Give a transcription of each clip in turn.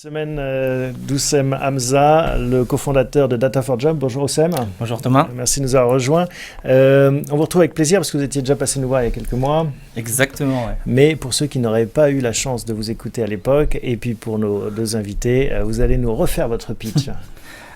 Semaine d'Oussem Hamza, le cofondateur de Data for Job. Bonjour Oussem. Bonjour Thomas. Merci de nous avoir rejoints. On vous retrouve avec plaisir parce que vous étiez déjà passé nous voir il y a quelques mois. Exactement, ouais. Mais pour ceux qui n'auraient pas eu la chance de vous écouter à l'époque, et puis pour nos deux invités, vous allez nous refaire votre pitch.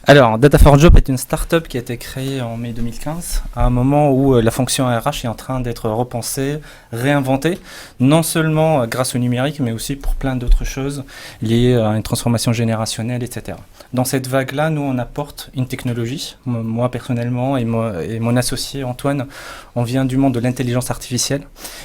Alors, Data for Job est une start-up qui a été créée en mai 2015, à un moment où la fonction RH est en train d'être repensée, réinventée, non seulement grâce au numérique, mais aussi pour plein d'autres choses liées à une transformation générationnelle, etc. Dans cette vague-là, nous, on apporte une technologie. Moi, personnellement, et mon associé Antoine, on vient du monde de l'intelligence artificielle.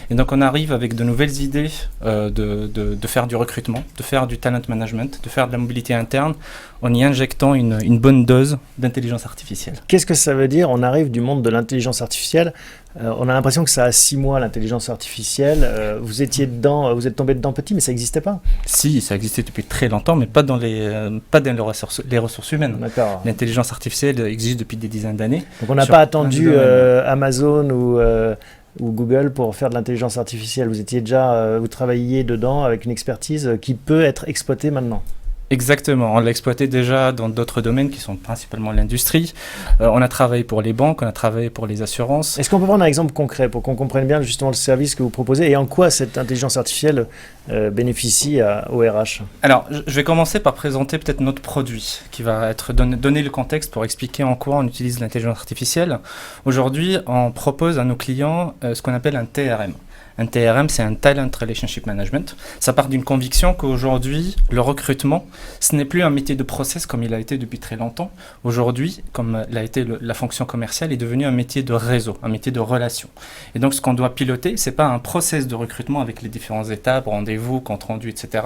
Et donc, on arrive avec de nouvelles idées de faire du recrutement, de faire du talent management, de faire de la mobilité interne, en y injectant une bonne dose d'intelligence artificielle. Qu'est-ce que ça veut dire? On arrive du monde de l'intelligence artificielle. On a l'impression que ça a 6 mois, l'intelligence artificielle. Vous étiez dedans, vous êtes tombé dedans petit, mais ça n'existait pas. Si, ça existait depuis très longtemps, mais pas dans les ressources humaines. D'accord. L'intelligence artificielle existe depuis des dizaines d'années. Donc on n'a pas attendu Amazon ou Google pour faire de l'intelligence artificielle. Vous étiez déjà, vous travailliez dedans avec une expertise qui peut être exploitée maintenant. Exactement, on l'a exploité déjà dans d'autres domaines qui sont principalement l'industrie. On a travaillé pour les banques, on a travaillé pour les assurances. Est-ce qu'on peut prendre un exemple concret pour qu'on comprenne bien justement le service que vous proposez et en quoi cette intelligence artificielle bénéficie au RH? Alors, je vais commencer par présenter peut-être notre produit qui va être donner le contexte pour expliquer en quoi on utilise l'intelligence artificielle. Aujourd'hui, on propose à nos clients ce qu'on appelle un TRM. Un TRM, c'est un Talent Relationship Management. Ça part d'une conviction qu'aujourd'hui, le recrutement, ce n'est plus un métier de process comme il a été depuis très longtemps. Aujourd'hui, comme l'a été la fonction commerciale, est devenu un métier de réseau, un métier de relation. Et donc, ce qu'on doit piloter, ce n'est pas un process de recrutement avec les différentes étapes, rendez-vous, compte rendu, etc.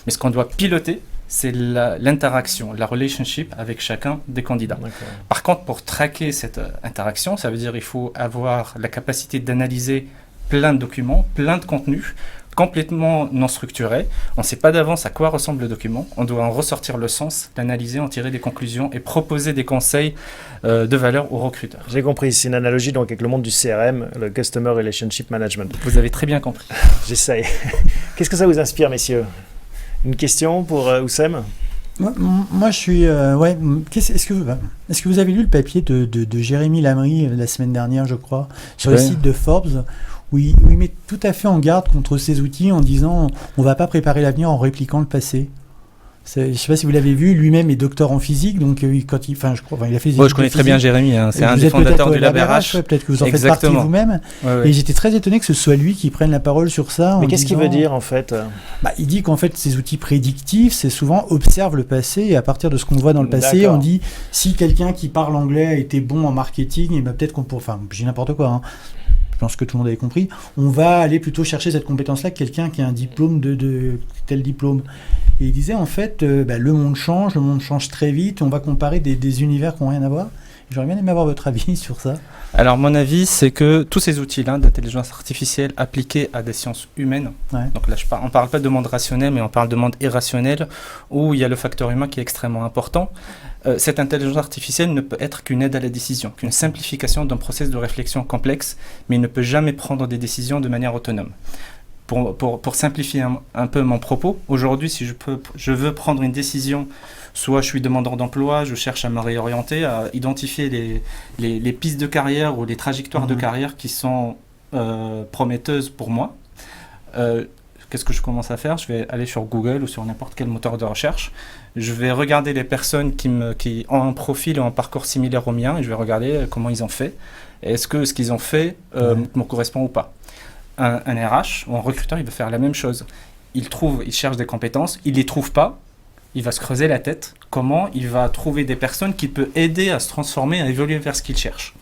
Mais ce qu'on doit piloter, c'est l'interaction, la relationship avec chacun des candidats. D'accord. Par contre, pour traquer cette interaction, ça veut dire qu'il faut avoir la capacité d'analyser plein de documents, plein de contenus, complètement non structurés. On ne sait pas d'avance à quoi ressemble le document. On doit en ressortir le sens, l'analyser, en tirer des conclusions et proposer des conseils de valeur aux recruteurs. J'ai compris. C'est une analogie donc avec le monde du CRM, le Customer Relationship Management. Vous avez très bien compris. J'essaye. Qu'est-ce que ça vous inspire, messieurs? Une question pour Oussem? Moi, je suis... Est-ce que vous avez lu le papier de Jérémy Lamry la semaine dernière, je crois, sur le site de Forbes, où il met tout à fait en garde contre ces outils en disant on ne va pas préparer l'avenir en répliquant le passé. Je ne sais pas si vous l'avez vu, lui-même est docteur en physique, donc il a fait des je connais très bien Jérémy, c'est un des fondateurs du Lab RH. Peut-être que vous en faites partie vous-même. Ouais. Et j'étais très étonné que ce soit lui qui prenne la parole sur ça. Mais qu'est-ce qu'il veut dire en fait? Il dit qu'en fait ces outils prédictifs, c'est souvent observe le passé et à partir de ce qu'on voit dans le passé, on dit si quelqu'un qui parle anglais a été bon en marketing, et peut-être qu'on pourrait, j'ai n'importe quoi, hein. Je pense que tout le monde avait compris, on va aller plutôt chercher cette compétence-là que quelqu'un qui a un diplôme de tel diplôme. Et il disait en fait, le monde change très vite, on va comparer des univers qui n'ont rien à voir. J'aurais bien aimé avoir votre avis sur ça. Alors mon avis, c'est que tous ces outils-là d'intelligence artificielle appliqués à des sciences humaines, donc là on ne parle pas de monde rationnel, mais on parle de monde irrationnel, où il y a le facteur humain qui est extrêmement important. Cette intelligence artificielle ne peut être qu'une aide à la décision, qu'une simplification d'un processus de réflexion complexe, mais il ne peut jamais prendre des décisions de manière autonome. Pour simplifier un peu mon propos, aujourd'hui, si je veux prendre une décision, soit je suis demandeur d'emploi, je cherche à me réorienter, à identifier les pistes de carrière ou les trajectoires de carrière qui sont prometteuses pour moi. Qu'est-ce que je commence à faire? Je vais aller sur Google ou sur n'importe quel moteur de recherche. Je vais regarder les personnes qui ont un profil ou un parcours similaire au mien et je vais regarder comment ils ont fait. Est-ce que ce qu'ils ont fait me correspond ou pas? Un RH ou un recruteur, il veut faire la même chose. Il cherche des compétences, il ne les trouve pas, il va se creuser la tête. Comment il va trouver des personnes qui peuvent aider à se transformer, à évoluer vers ce qu'il cherche?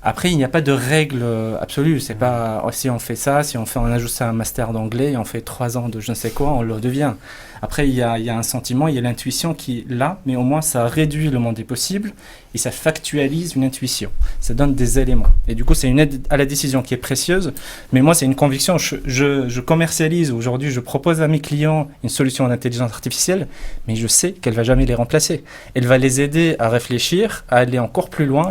Après, il n'y a pas de règle absolue. C'est pas si on fait ça, si on ajoute ça à un master d'anglais et on fait 3 ans de je ne sais quoi, on le devient. Après, il y a un sentiment, il y a l'intuition qui est là, mais au moins ça réduit le monde des possibles et ça factualise une intuition. Ça donne des éléments. Et du coup, c'est une aide à la décision qui est précieuse. Mais moi, c'est une conviction. Je commercialise aujourd'hui, je propose à mes clients une solution d'intelligence artificielle, mais je sais qu'elle ne va jamais les remplacer. Elle va les aider à réfléchir, à aller encore plus loin,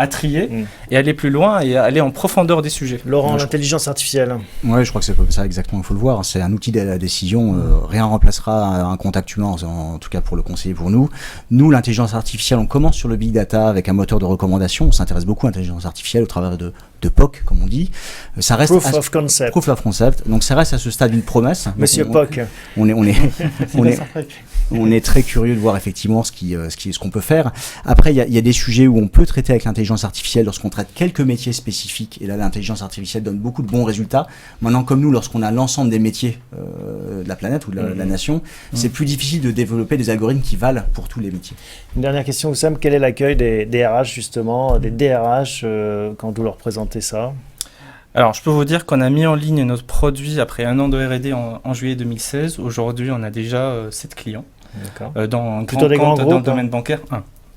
à trier et aller plus loin et aller en profondeur des sujets. Laurent, l'intelligence artificielle. Oui, je crois que c'est comme ça exactement, il faut le voir. C'est un outil de la décision. Rien ne remplacera un contact humain, en tout cas pour le conseiller, pour nous. Nous, l'intelligence artificielle, on commence sur le big data avec un moteur de recommandation. On s'intéresse beaucoup à l'intelligence artificielle au travers de POC, comme on dit. Ça reste Proof of concept. Proof of concept. Donc ça reste à ce stade une promesse. Monsieur POC. On est très curieux de voir effectivement ce qu'on peut faire. Après, il y a des sujets où on peut traiter avec l'intelligence artificielle lorsqu'on traite quelques métiers spécifiques. Et là, l'intelligence artificielle donne beaucoup de bons résultats. Maintenant, comme nous, lorsqu'on a l'ensemble des métiers de la planète ou de la nation, c'est plus difficile de développer des algorithmes qui valent pour tous les métiers. Une dernière question, Oussam. Quel est l'accueil des RH, justement, des DRH, quand vous leur présentez ça ? Alors, je peux vous dire qu'on a mis en ligne notre produit après 1 an de R&D en juillet 2016. Aujourd'hui, on a déjà 7 clients. D'accord. Dans un Plutôt grand compte groupes, dans le domaine bancaire.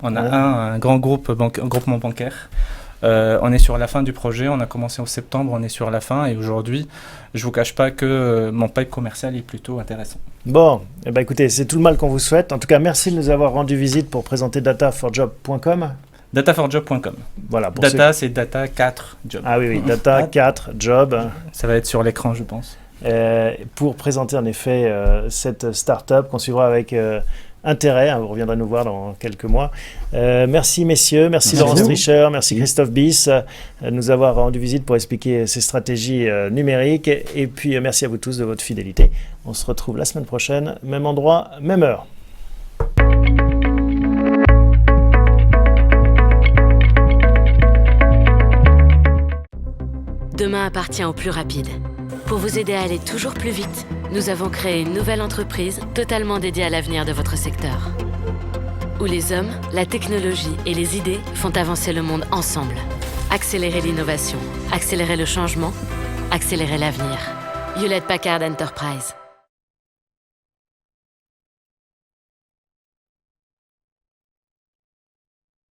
On a un grand groupement bancaire. On est sur la fin du projet. On a commencé en septembre. On est sur la fin. Et aujourd'hui, je ne vous cache pas que mon pipe commercial est plutôt intéressant. Bon, écoutez, c'est tout le mal qu'on vous souhaite. En tout cas, merci de nous avoir rendu visite pour présenter data4job.com. Data4job.com. Voilà, data, c'est data 4 job. Ah oui, data 4 job. Ça va être sur l'écran, je pense. Pour présenter en effet cette start-up qu'on suivra avec intérêt. Vous reviendrez nous voir dans quelques mois. Merci messieurs, merci Laurent Stricher, merci Christophe Bis de nous avoir rendu visite pour expliquer ces stratégies numériques. Et puis merci à vous tous de votre fidélité. On se retrouve la semaine prochaine, même endroit, même heure. Demain appartient aux plus rapides. Pour vous aider à aller toujours plus vite, nous avons créé une nouvelle entreprise totalement dédiée à l'avenir de votre secteur. Où les hommes, la technologie et les idées font avancer le monde ensemble. Accélérer l'innovation, accélérer le changement, accélérer l'avenir. Hewlett Packard Enterprise.